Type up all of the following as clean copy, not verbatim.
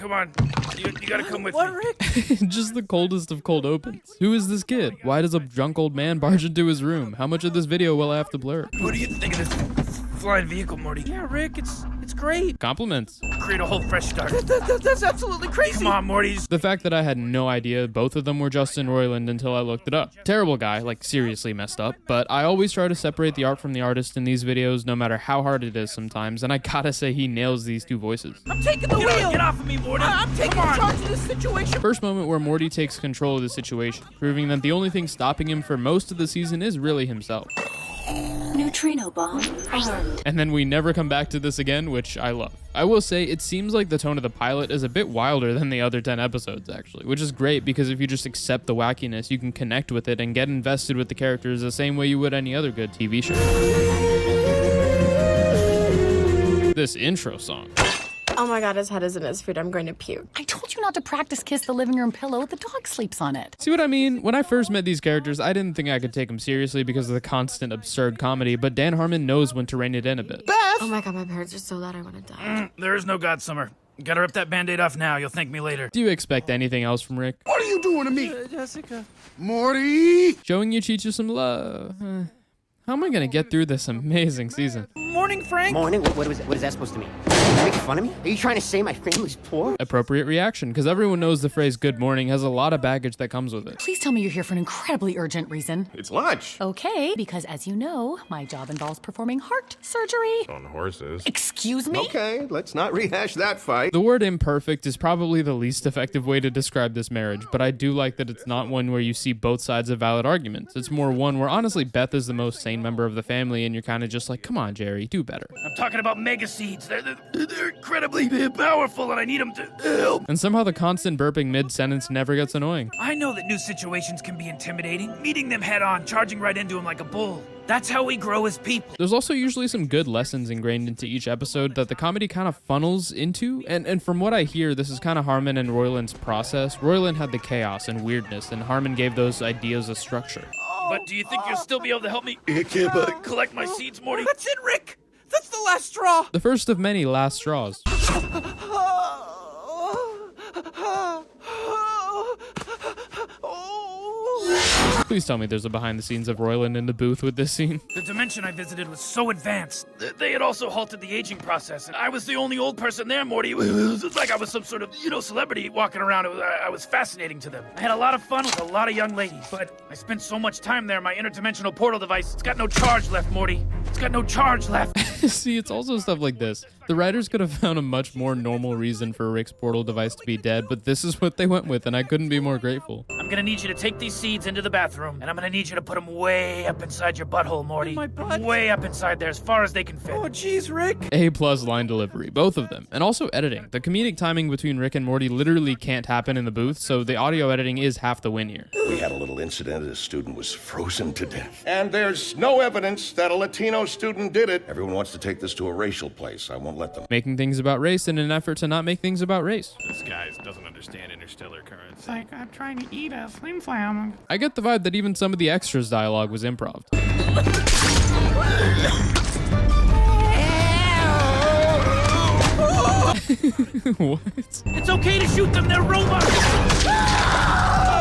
come on. You gotta come with me. What, Rick? Just the coldest of cold opens. Who is this kid? Why does a drunk old man barge into his room? How much of this video will I have to blur? What do you think of this flying vehicle, Morty? Yeah, Rick, it's great. Compliments. Create a whole fresh start. That's absolutely crazy. Come on, Morty's. The fact that I had no idea both of them were Justin Roiland until I looked it up. Terrible guy, like seriously messed up, but I always try to separate the art from the artist in these videos no matter how hard it is sometimes, and I gotta say he nails these two voices. I'm taking the wheel. Get off of me, Morty. I'm taking charge of this situation. First moment where Morty takes control of the situation, proving that the only thing stopping him for most of the season is really himself. Neutrino bomb armed. And then we never come back to this again, which I love. I will say, it seems like the tone of the pilot is a bit wilder than the other 10 episodes, actually, which is great because if you just accept the wackiness, you can connect with it and get invested with the characters the same way you would any other good TV show. This intro song. Oh my god, his head is in his food. I'm going to puke. I told you not to practice kiss the living room pillow. The dog sleeps on it. See what I mean? When I first met these characters, I didn't think I could take them seriously because of the constant absurd comedy, but Dan Harmon knows when to rein it in a bit. Oh my god, my parents are so loud I want to die. There is no God Summer. Gotta rip that Band-Aid off now. You'll thank me later. Do you expect anything else from Rick? What are you doing to me? Jessica. Morty! Showing you teaches some love. How am I gonna get through this amazing season? Morning, Frank. Morning? What is that supposed to mean? Are you making fun of me? Are you trying to say my family's poor? Appropriate reaction, because everyone knows the phrase good morning has a lot of baggage that comes with it. Please tell me you're here for an incredibly urgent reason. It's lunch. Okay, because as you know, my job involves performing heart surgery. On horses. Excuse me? Okay, let's not rehash that fight. The word imperfect is probably the least effective way to describe this marriage, but I do like that it's not one where you see both sides of valid arguments. It's more one where honestly Beth is the most sane member of the family and you're kind of just like, come on, Jerry, do better. I'm talking about mega seeds. They're incredibly powerful and I need them to help. And somehow the constant burping mid-sentence never gets annoying. I know that new situations can be intimidating. Meeting them head on, charging right into them like a bull. That's how we grow as people. There's also usually some good lessons ingrained into each episode that the comedy kind of funnels into, and from what I hear, this is kind of Harmon and Roiland's process. Roiland had the chaos and weirdness, and Harmon gave those ideas a structure. But do you think you'll still be able to help me collect my seeds, Morty? That's it, Rick. That's the last straw. The first of many last straws. Please tell me there's a behind the scenes of Roiland in the booth with this scene. The dimension I visited was so advanced. They had also halted the aging process, and I was the only old person there, Morty. It was like I was some sort of, celebrity walking around. I was fascinating to them. I had a lot of fun with a lot of young ladies, but I spent so much time there, my interdimensional portal device, it's got no charge left, Morty. It's got no charge left. See, it's also stuff like this. The writers could have found a much more normal reason for Rick's portal device to be dead, but this is what they went with, and I couldn't be more grateful. I'm gonna need you to take these seeds into the bathroom, and I'm gonna need you to put them way up inside your butthole, Morty. My butt? Way up inside there, as far as they can fit. Oh, jeez, Rick. A+ line delivery, both of them. And also editing. The comedic timing between Rick and Morty literally can't happen in the booth, so the audio editing is half the win here. We had a little incident. A student was frozen to death. And there's no evidence that a Latino student did it. Everyone wants to take this to a racial place. I won't let them. Making things about race in an effort to not make things about race. This guy doesn't understand interstellar currents. It's like I'm trying to eat a slim slam. I get the vibe that even some of the extras dialogue was improv. What? It's okay to shoot them, they're robots!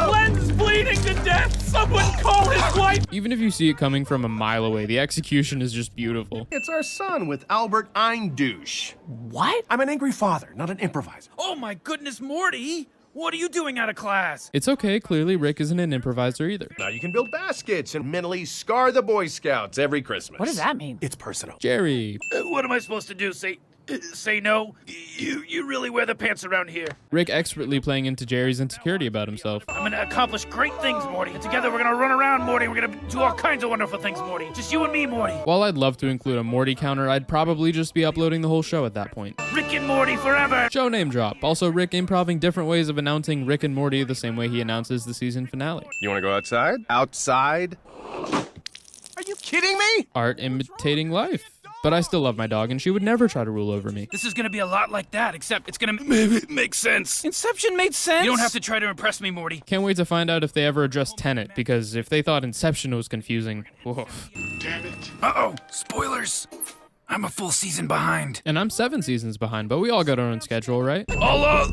Glenn's bleeding to death! Someone call his wife! Even if you see it coming from a mile away, the execution is just beautiful. It's our son with Albert Eindouche. What? I'm an angry father, not an improviser. Oh my goodness, Morty! What are you doing out of class? It's okay, clearly Rick isn't an improviser either. Now you can build baskets and mentally scar the Boy Scouts every Christmas. What does that mean? It's personal. Jerry. What am I supposed to do? Say no? You really wear the pants around here. Rick expertly playing into Jerry's insecurity about himself. I'm gonna accomplish great things, Morty. And together we're gonna run around, Morty. We're gonna do all kinds of wonderful things, Morty. Just you and me, Morty. While I'd love to include a Morty counter, I'd probably just be uploading the whole show at that point. Rick and Morty forever! Show name drop. Also, Rick improving different ways of announcing Rick and Morty the same way he announces the season finale. You want to go outside? Outside? Are you kidding me? Art imitating life. But I still love my dog, and she would never try to rule over me. This is gonna be a lot like that, except it's gonna make sense. Inception made sense. You don't have to try to impress me, Morty. Can't wait to find out if they ever address Tenet, because if they thought Inception was confusing, woof. Damn it. Uh-oh, spoilers. I'm a full season behind. And I'm 7 seasons behind, but we all got our own schedule, right? Allah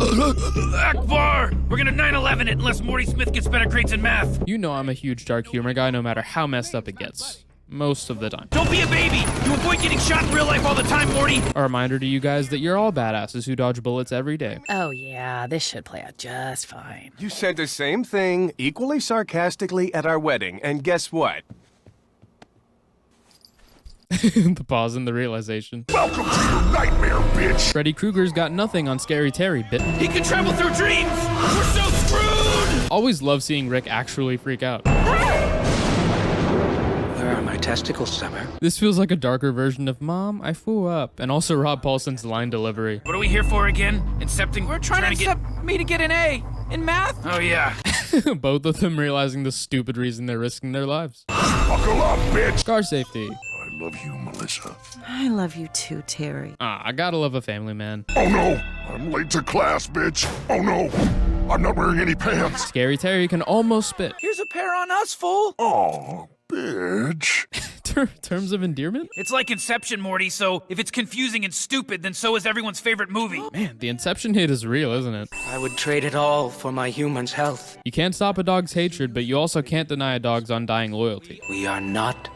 Akbar! We're gonna 9/11 it unless Morty Smith gets better grades in math. You know I'm a huge dark humor guy no matter how messed up it gets. Most of the time. Don't be a baby! You avoid getting shot in real life all the time, Morty! A reminder to you guys that you're all badasses who dodge bullets every day. Oh, yeah, this should play out just fine. You said the same thing, equally sarcastically, at our wedding, and guess what? The pause and the realization. Welcome to your nightmare, bitch! Freddy Krueger's got nothing on Scary Terry, bit. He can travel through dreams! We're so screwed! Always love seeing Rick actually freak out. Where are my testicles, Summer? This feels like a darker version of Mom, I flew up, and also Rob Paulson's line delivery. What are we here for again? Incepting? We're trying to accept me to get an A in math. Oh, yeah. Both of them realizing the stupid reason they're risking their lives. Buckle up, bitch! Car safety. I love you, Melissa. I love you too, Terry. I gotta love a family man. Oh no! I'm late to class, bitch! Oh no! I'm not wearing any pants! Scary Terry can almost spit. Here's a pair on us, fool. Oh, bitch. Terms of endearment? It's like Inception, Morty, so if it's confusing and stupid, then so is everyone's favorite movie. Man, the Inception hit is real, isn't it? I would trade it all for my human's health. You can't stop a dog's hatred, but you also can't deny a dog's undying loyalty. We are not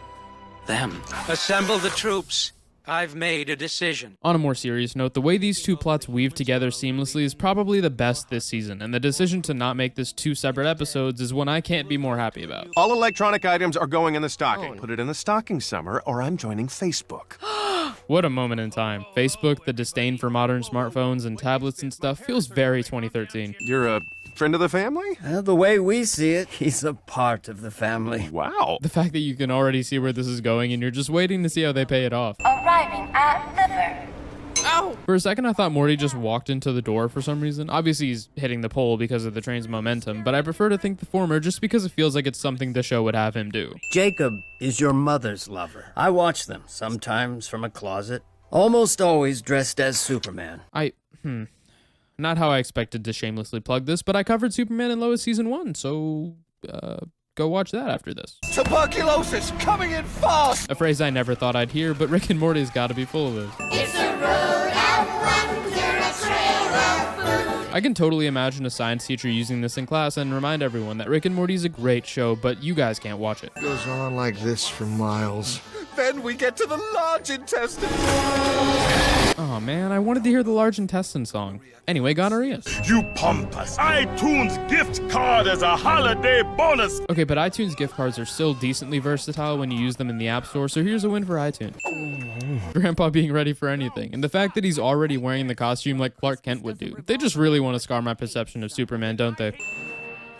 them. Assemble the troops. I've made a decision. On a more serious note, the way these two plots weave together seamlessly is probably the best this season, and the decision to not make this 2 separate episodes is one I can't be more happy about. All electronic items are going in the stocking. Put it in the stocking, Summer, or I'm joining Facebook. What a moment in time. Facebook, the disdain for modern smartphones and tablets and stuff feels very 2013. You're a friend of the family? The way we see it, he's a part of the family. Wow. The fact that you can already see where this is going and you're just waiting to see how they pay it off. Arriving at liver. Ow! For a second, I thought Morty just walked into the door for some reason. Obviously, he's hitting the pole because of the train's momentum, but I prefer to think the former just because it feels like it's something the show would have him do. Jacob is your mother's lover. I watch them, sometimes from a closet, almost always dressed as Superman. Not how I expected to shamelessly plug this, but I covered Superman and Lois Season 1, so, go watch that after this. Tuberculosis coming in fast! A phrase I never thought I'd hear, but Rick and Morty's gotta be full of it. It's a road of wonder, a trail of food. I can totally imagine a science teacher using this in class and remind everyone that Rick and Morty's a great show, but you guys can't watch it. Goes on like this for miles. Then we get to the large intestine. Oh man, I wanted to hear the large intestine song. Anyway, gonorrhea. You pompous iTunes gift card as a holiday bonus! Okay, but iTunes gift cards are still decently versatile when you use them in the App Store, so here's a win for iTunes. Grandpa being ready for anything, and the fact that he's already wearing the costume like Clark Kent would do. They just really want to scar my perception of Superman, don't they?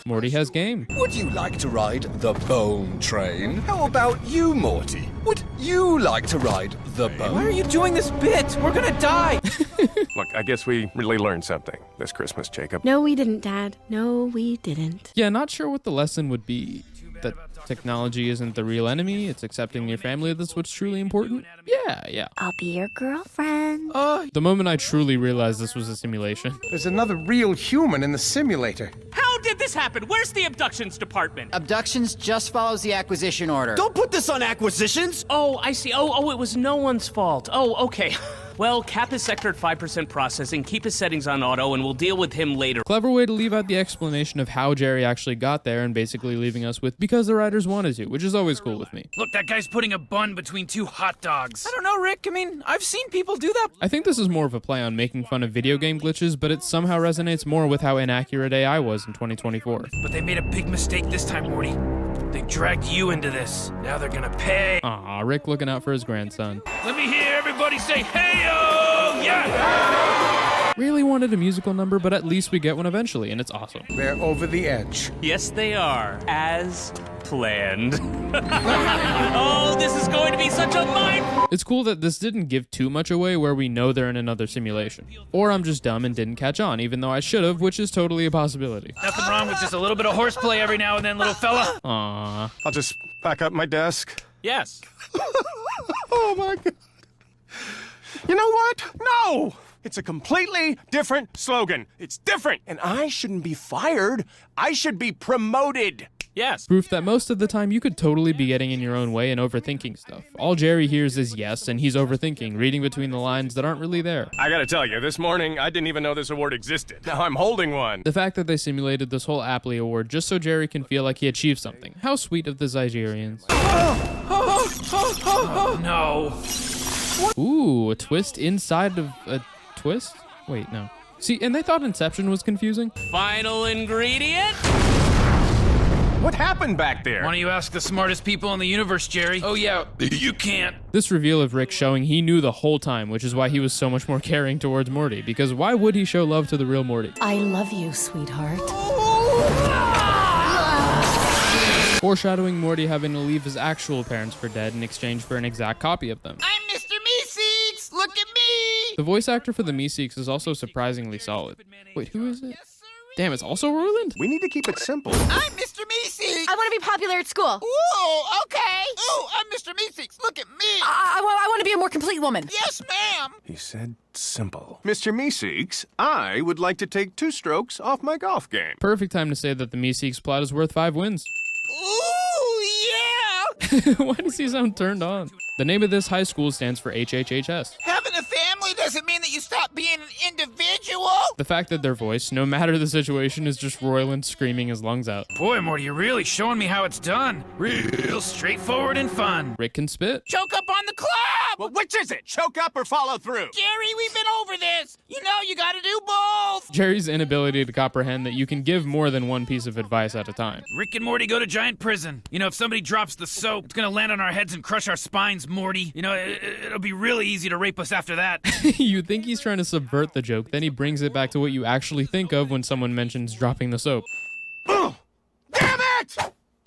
Morty has game. Would you like to ride the bone train? How about you, Morty? Would you like to ride the bone? Why are you doing this bit? We're gonna die. Look, I guess we really learned something this Christmas, Jacob. No, we didn't, Dad. No, we didn't. Yeah, not sure what the lesson would be. That technology isn't the real enemy, it's accepting your family that's what's truly important. Yeah. I'll be your girlfriend. The moment I truly realized this was a simulation. There's another real human in the simulator. How did this happen? Where's the abductions department? Abductions just follows the acquisition order. Don't put this on acquisitions! Oh, I see. Oh, it was no one's fault. Oh, okay. Well, Cap is sector at 5% processing, keep his settings on auto, and we'll deal with him later. Clever way to leave out the explanation of how Jerry actually got there and basically leaving us with because the writers wanted to, which is always cool with me. Look, that guy's putting a bun between 2 hot dogs. I don't know, Rick. I mean, I've seen people do that. I think this is more of a play on making fun of video game glitches, but it somehow resonates more with how inaccurate AI was in 2024. But they made a big mistake this time, Morty. They dragged you into this. Now they're gonna pay. Aw, Rick looking out for his grandson. Let me hear everybody say, hey-o! Yeah! Really wanted a musical number, but at least we get one eventually, and it's awesome. They're over the edge. Yes, they are. As planned. Oh, this is going to be such a mind... It's cool that this didn't give too much away where we know they're in another simulation. Or I'm just dumb and didn't catch on, even though I should have, which is totally a possibility. Nothing wrong with just a little bit of horseplay every now and then, little fella. Aww. I'll just pack up my desk. Yes. Oh my God. You know what? No! It's a completely different slogan. It's different. And I shouldn't be fired. I should be promoted. Yes. Proof that most of the time you could totally be getting in your own way and overthinking stuff. All Jerry hears is yes, and he's overthinking, reading between the lines that aren't really there. I gotta tell you, this morning I didn't even know this award existed. Now I'm holding one. The fact that they simulated this whole Appley award just so Jerry can feel like he achieved something. How sweet of the Zygerians. No. Ooh, a twist inside of a twist? Wait, no. See, and they thought Inception was confusing. Final ingredient? What happened back there? Why don't you ask the smartest people in the universe, Jerry? Oh yeah, you can't. This reveal of Rick showing he knew the whole time, which is why he was so much more caring towards Morty, because why would he show love to the real Morty? I love you, sweetheart. Foreshadowing Morty having to leave his actual parents for dead in exchange for an exact copy of them. I'm Mr. Meeseeks! Look at me! The voice actor for the Meeseeks is also surprisingly solid. Wait, who is it? Damn, it's also Roiland? We need to keep it simple. I'm Mr. Meeseeks! I want to be popular at school. Ooh, okay! Ooh, I'm Mr. Meeseeks! Look at me! I want to be a more complete woman. Yes, ma'am! He said simple. Mr. Meeseeks, I would like to take 2 strokes off my golf game. Perfect time to say that the Meeseeks plot is worth 5 wins. Ooh, yeah! Why does he sound turned on? The name of this high school stands for HHHS. Having a family doesn't mean that you stop being an individual! The fact that their voice, no matter the situation, is just Roiland screaming his lungs out. Boy, Morty, you're really showing me how it's done. Real straightforward and fun. Rick can spit. Choke up on the club! Well, which is it? Choke up or follow through? Jerry, we've been over this! You know you gotta do both! Jerry's inability to comprehend that you can give more than one piece of advice at a time. Rick and Morty go to giant prison. You know, if somebody drops the soap, it's gonna land on our heads and crush our spines, Morty. You know, it'll be really easy to rape us after that. You think he's trying to subvert the joke, then he brings it back to what you actually think of when someone mentions dropping the soap. Damn it!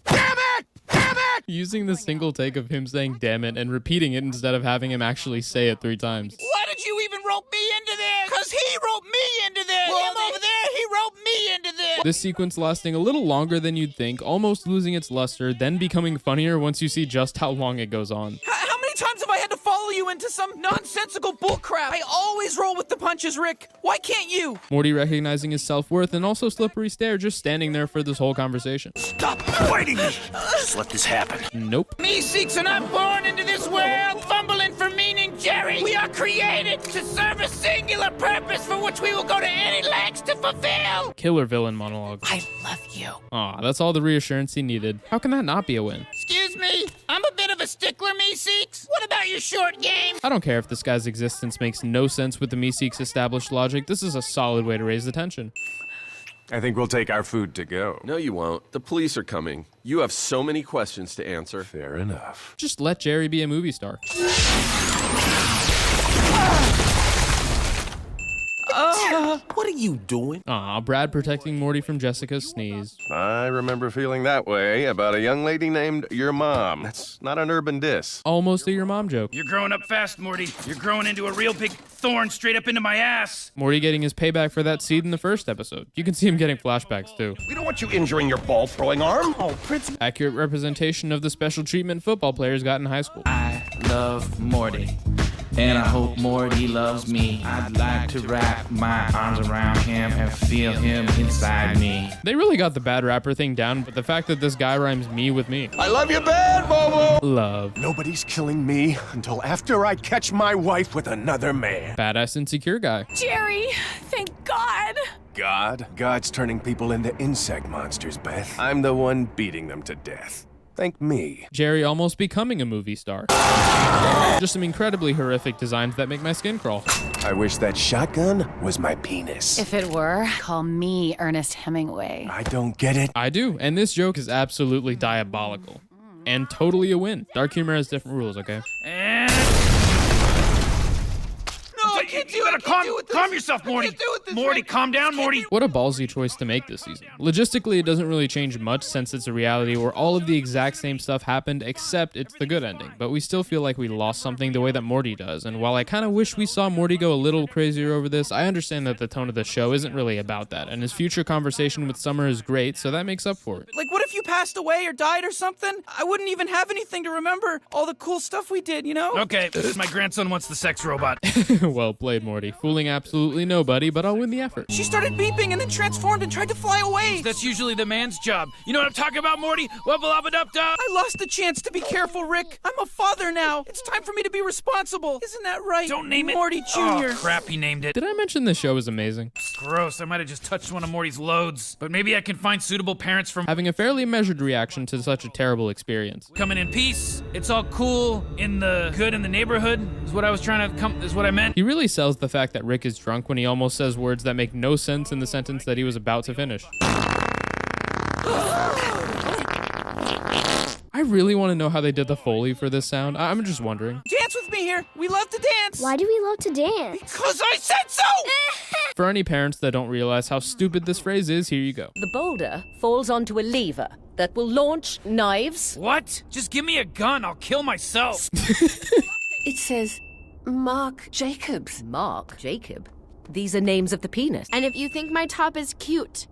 Damn it! Damn it! Using the single take of him saying damn it and repeating it instead of having him actually say it 3 times. Why did you even rope me into this? Because he roped me into this! Him over there, he roped me into this! This sequence lasting a little longer than you'd think, almost losing its luster, then becoming funnier once you see just how long it goes on. How many times have I had to follow you into some nonsensical bullcrap? I always roll with the punches, Rick. Why can't you? Morty recognizing his self-worth and also Slippery Stare just standing there for this whole conversation. Stop fighting me. Just let this happen. Nope. Meeseeks are not born into this world fumbling for meaning, Jerry. We are created to serve a singular purpose for which we will go to any lengths to fulfill. Killer villain monologue. I love you. Aw, that's all the reassurance he needed. How can that not be a win? Excuse me, I'm a bit of a stickler, Meeseeks. What about your short game? I don't care if this guy's existence makes no sense with the Meeseeks' established logic. This is a solid way to raise the tension. I think we'll take our food to go. No, you won't. The police are coming. You have so many questions to answer. Fair enough. Just let Jerry be a movie star. What are you doing? Aw, Brad protecting Morty from Jessica's sneeze. I remember feeling that way about a young lady named Your Mom. That's not an urban diss. Almost a your mom joke. You're growing up fast, Morty. You're growing into a real big thorn straight up into my ass. Morty getting his payback for that seed in the first episode. You can see him getting flashbacks too. We don't want you injuring your ball-throwing arm. Oh, Prince. Accurate representation of the special treatment football players got in high school. I love Morty, and I hope Morty loves me. I'd like to wrap my arms around him and feel him inside me. They really got the bad rapper thing down, but the fact that this guy rhymes me with me. I love you bad, Bobo. Love. Nobody's killing me until after I catch my wife with another man. Badass insecure guy. Jerry, thank God. God's turning people into insect monsters, Beth. I'm the one beating them to death. Thank me. Jerry almost becoming a movie star. Just some incredibly horrific designs that make my skin crawl. I wish that shotgun was my penis. If it were, call me Ernest Hemingway. I don't get it. I do, and this joke is absolutely diabolical. And totally a win. Dark humor has different rules, okay? And... No, I can't do You it. gotta calm yourself, Morty. Morty, calm down, Morty. What a ballsy choice to make this season. Logistically, it doesn't really change much since it's a reality where all of the exact same stuff happened, except it's the good ending. But we still feel like we lost something the way that Morty does. And while I kind of wish we saw Morty go a little crazier over this, I understand that the tone of the show isn't really about that. And his future conversation with Summer is great, so that makes up for it. Like, what if you passed away or died or something? I wouldn't even have anything to remember all the cool stuff we did, you know? Okay, my grandson wants the sex robot. Well, played, Morty. Fooling absolutely nobody, but I'll win the effort. She started beeping and then transformed and tried to fly away. That's usually the man's job. You know what I'm talking about, Morty? Wubba-lubba-dub-dub! I lost the chance to be careful, Rick. I'm a father now. It's time for me to be responsible. Isn't that right? Don't name it. Morty Jr. Oh, crap, he named it. Did I mention this show is amazing? Gross, I might have just touched one of Morty's loads. But maybe I can find suitable parents from Having a fairly measured reaction to such a terrible experience. coming in peace. It's all cool in the good in the neighborhood is what I was trying to is what I meant. He really sells the fact that Rick is drunk when he almost says words that make no sense in the sentence that he was about to finish. I really want to know how they did the Foley for this sound. I'm just wondering. Dance with me here. We love to dance. Why do we love to dance? Because I said so. For any parents that don't realize how stupid this phrase is, here you go. The boulder falls onto a lever that will launch knives. What? Just give me a gun, I'll kill myself. It says Mark Jacobs. Mark Jacob? These are names of the penis. And if you think my top is cute,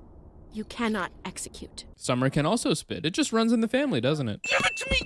you cannot execute. Summer can also spit. It just runs in the family, doesn't it? Give it to me.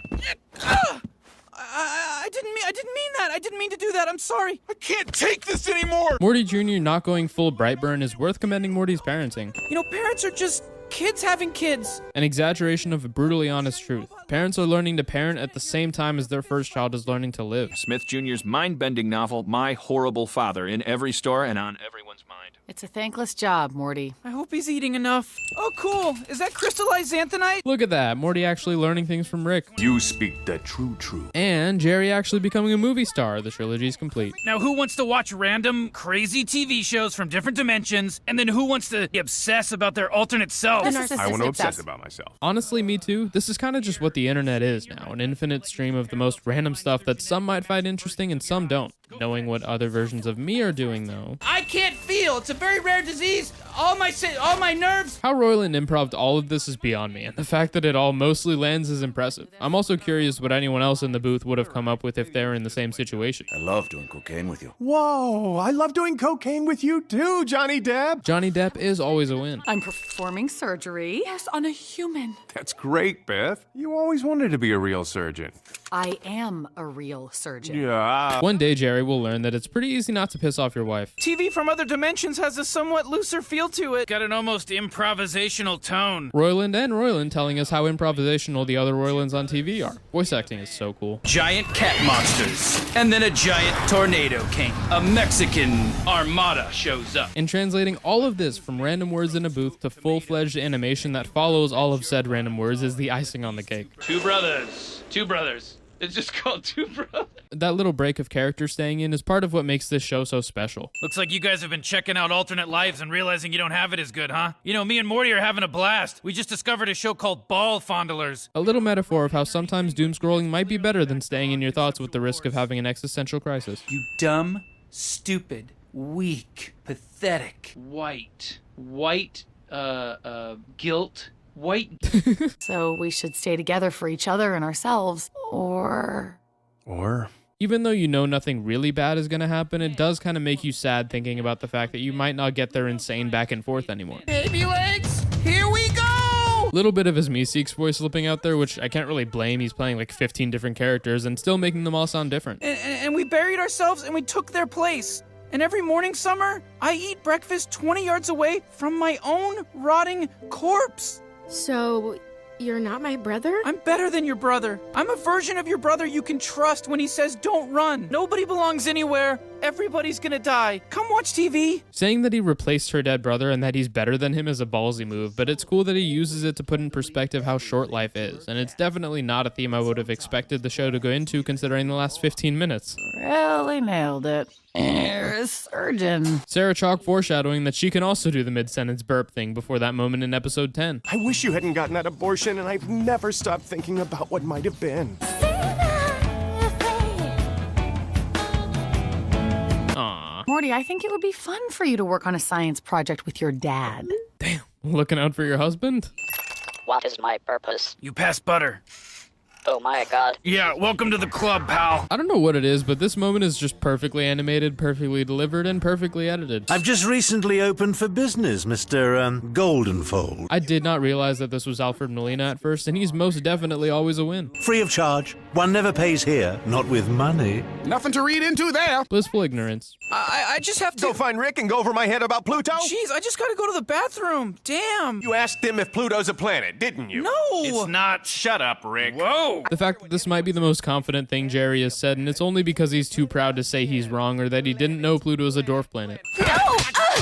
I didn't mean that. I didn't mean to do that. I'm sorry. I can't take this anymore! Morty Jr. not going full Brightburn is worth commending Morty's parenting. You know, parents are just kids having kids. An exaggeration of a brutally honest truth. Parents are learning to parent at the same time as their first child is learning to live. Smith Jr.'s mind-bending novel, My Horrible Father, in every store and on everyone's mind. It's a thankless job, Morty. I hope he's eating enough. Oh, cool. Is that crystallized xanthanite? Look at that, Morty actually learning things from Rick. You speak the true. And Jerry actually becoming a movie star. The trilogy's complete. Now, who wants to watch random, crazy TV shows from different dimensions, and then who wants to obsess about their alternate selves? I want to obsess about myself. Honestly, me too. This is kind of just what the internet is now. An infinite stream of the most random stuff that some might find interesting and some don't. Knowing what other versions of me are doing, though. I can't feel. It's a very rare disease. All my nerves. How Roiland improv'd all of this is beyond me, and the fact that it all mostly lands is impressive. I'm also curious what anyone else in the booth would have come up with if they were in the same situation. I love doing cocaine with you. Whoa, I love doing cocaine with you too, Johnny Depp. Johnny Depp is always a win. I'm performing surgery. Yes, on a human. That's great, Beth. You always wanted to be a real surgeon. I am a real surgeon. Yeah. One day, Jerry will learn that it's pretty easy not to piss off your wife. TV from other dimensions has a somewhat looser feel to it. Got an almost improvisational tone. Roiland and Roiland telling us how improvisational the other Roilands on TV are. Voice acting is so cool. Giant cat monsters. And then a giant tornado came. A Mexican armada shows up. In translating all of this from random words in a booth to full-fledged animation that follows all of said random words is the icing on the cake. Two brothers. It's just called Two Brothers. That little break of character staying in is part of what makes this show so special. Looks like you guys have been checking out alternate lives and realizing you don't have it as good, huh? You know, me and Morty are having a blast. We just discovered a show called Ball Fondlers. A little metaphor of how sometimes doom scrolling might be better than staying in your thoughts with the risk of having an existential crisis. You dumb, stupid, weak, pathetic, guilt. White. So we should stay together for each other and ourselves, or... Even though you know nothing really bad is gonna happen, it does kind of make you sad thinking about the fact that you might not get their insane back and forth anymore. Baby legs, here we go! Little bit of his Meeseeks voice slipping out there, which I can't really blame. He's playing like 15 different characters and still making them all sound different. And we buried ourselves and we took their place. And every morning, Summer, I eat breakfast 20 yards away from my own rotting corpse. So, you're not my brother? I'm better than your brother. I'm a version of your brother you can trust when he says don't run. Nobody belongs anywhere. Everybody's gonna die. Come watch TV. Saying that he replaced her dead brother and that he's better than him is a ballsy move, but it's cool that he uses it to put in perspective how short life is, and it's definitely not a theme I would have expected the show to go into considering the last 15 minutes. Really nailed it. Surgeon. Sarah Chalk foreshadowing that she can also do the mid-sentence burp thing before that moment in episode 10. I wish you hadn't gotten that abortion, and I've never stopped thinking about what might have been. Aww. Morty, I think it would be fun for you to work on a science project with your dad. Damn. Looking out for your husband? What is my purpose? You pass butter. Oh my god. Yeah, welcome to the club, pal. I don't know what it is, but this moment is just perfectly animated, perfectly delivered, and perfectly edited. I've just recently opened for business, Mr. Goldenfold. I did not realize that this was Alfred Molina at first, and he's most definitely always a win. Free of charge. One never pays here, not with money. Nothing to read into there. Blissful ignorance. I just have to... Go find Rick and go over my head about Pluto? Jeez, I just gotta go to the bathroom. Damn. You asked him if Pluto's a planet, didn't you? No. It's not. Shut up, Rick. Whoa. The fact that this might be the most confident thing Jerry has said, and it's only because he's too proud to say he's wrong or that he didn't know Pluto is a dwarf planet. No!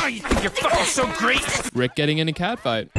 Oh, you think you're fucking so great? Rick getting in a catfight.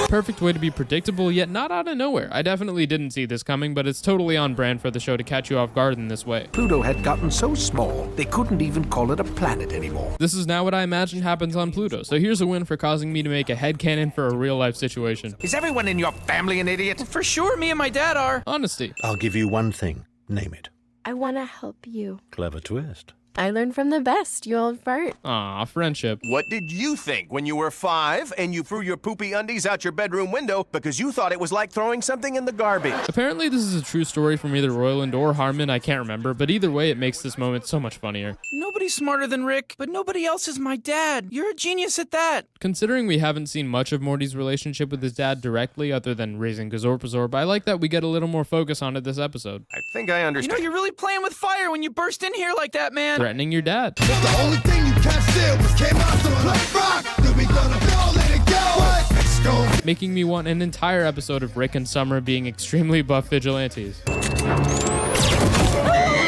Perfect way to be predictable, yet not out of nowhere. I definitely didn't see this coming, but it's totally on brand for the show to catch you off guard in this way. Pluto had gotten so small, they couldn't even call it a planet anymore. This is now what I imagine happens on Pluto, so here's a win for causing me to make a headcanon for a real-life situation. Is everyone in your family an idiot? Well, for sure, me and my dad are. Honesty. I'll give you one thing. Name it. I want to help you. Clever twist. I learned from the best, you old fart. Aw, friendship. What did you think when you were 5 and you threw your poopy undies out your bedroom window because you thought it was like throwing something in the garbage? Apparently this is a true story from either Roiland or Harmon, I can't remember, but either way it makes this moment so much funnier. Nobody's smarter than Rick, but nobody else is my dad. You're a genius at that. Considering we haven't seen much of Morty's relationship with his dad directly other than raising Gazorpazorb, I like that we get a little more focus on it this episode. I think I understand. You know, you're really playing with fire when you burst in here like that, man. Threatening your dad. The only thing you can't steal was came out to play rock. Then we gonna go, let it go. What? Let's go. Making me want an entire episode of Rick and Summer being extremely buff vigilantes.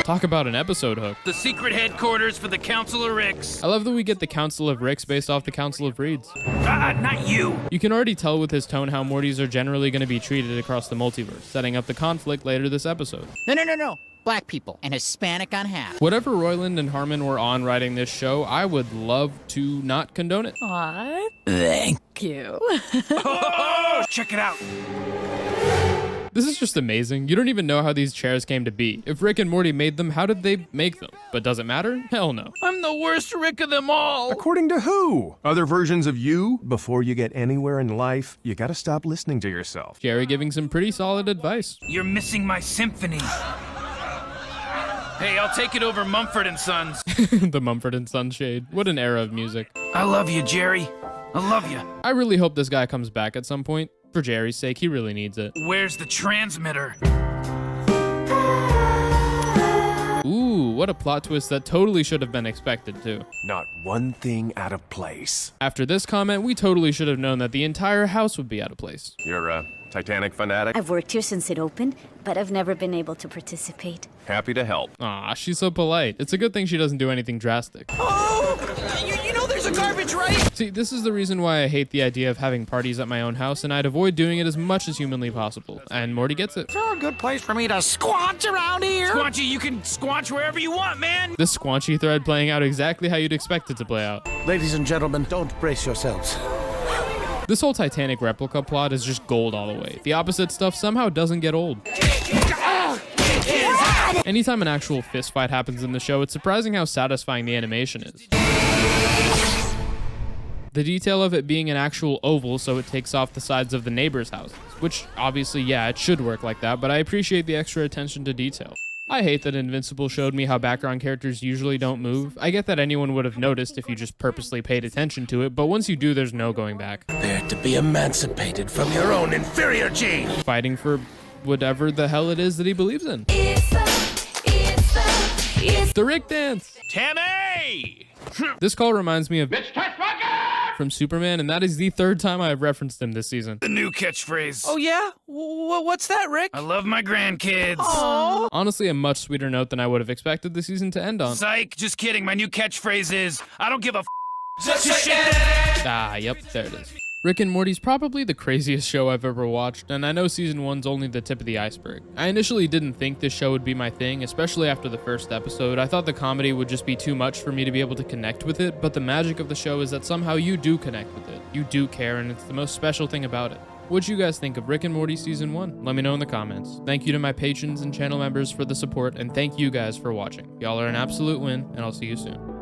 Talk about an episode hook. The secret headquarters for the Council of Ricks. I love that we get the Council of Ricks based off the Council of Reeds. Not you. You can already tell with his tone how Mortys are generally going to be treated across the multiverse, setting up the conflict later this episode. No. Black people and Hispanic on half. Whatever Roiland and Harmon were on writing this show, I would love to not condone it. What? Thank you. Oh, check it out. This is just amazing. You don't even know how these chairs came to be. If Rick and Morty made them, how did they make them? But does it matter? Hell no. I'm the worst Rick of them all. According to who? Other versions of you? Before you get anywhere in life, you gotta stop listening to yourself. Jerry giving some pretty solid advice. You're missing my symphony. Hey, I'll take it over Mumford & Sons. The Mumford & Sons shade. What an era of music. I love you, Jerry. I love you. I really hope this guy comes back at some point. For Jerry's sake, he really needs it. Where's the transmitter? Ooh, what a plot twist that totally should have been expected too. Not one thing out of place. After this comment, we totally should have known that the entire house would be out of place. You're a Titanic fanatic? I've worked here since it opened, but I've never been able to participate. Happy to help. Aw, she's so polite. It's a good thing she doesn't do anything drastic. Oh, you know there's a garbage, right? See, this is the reason why I hate the idea of having parties at my own house, and I'd avoid doing it as much as humanly possible. And Morty gets it. Is there a good place for me to squanch around here? Squanchy, you can squanch wherever you want, man. This squanchy thread playing out exactly how you'd expect it to play out. Ladies and gentlemen, don't brace yourselves. This whole Titanic replica plot is just gold all the way. The opposite stuff somehow doesn't get old. Anytime an actual fist fight happens in the show, it's surprising how satisfying the animation is. The detail of it being an actual oval so it takes off the sides of the neighbors' houses, which obviously, yeah, it should work like that, but I appreciate the extra attention to detail. I hate that Invincible showed me how background characters usually don't move. I get that anyone would have noticed if you just purposely paid attention to it, but once you do, there's no going back. Prepare to be emancipated from your own inferior gene. Fighting for whatever the hell it is that he believes in. It's the Rick dance! Tammy! This call reminds me of from Superman, and that is the third time I have referenced him this season. The new catchphrase. Oh, yeah? What's that, Rick? I love my grandkids. Aww. Honestly, a much sweeter note than I would have expected the season to end on. Psych, just kidding. My new catchphrase is, I don't give a Just shit. Ah, yep, there it is. Rick and Morty's probably the craziest show I've ever watched, and I know season 1's only the tip of the iceberg. I initially didn't think this show would be my thing, especially after the first episode. I thought the comedy would just be too much for me to be able to connect with it, but the magic of the show is that somehow you do connect with it. You do care, and it's the most special thing about it. What'd you guys think of Rick and Morty season 1? Let me know in the comments. Thank you to my patrons and channel members for the support, and thank you guys for watching. Y'all are an absolute win, and I'll see you soon.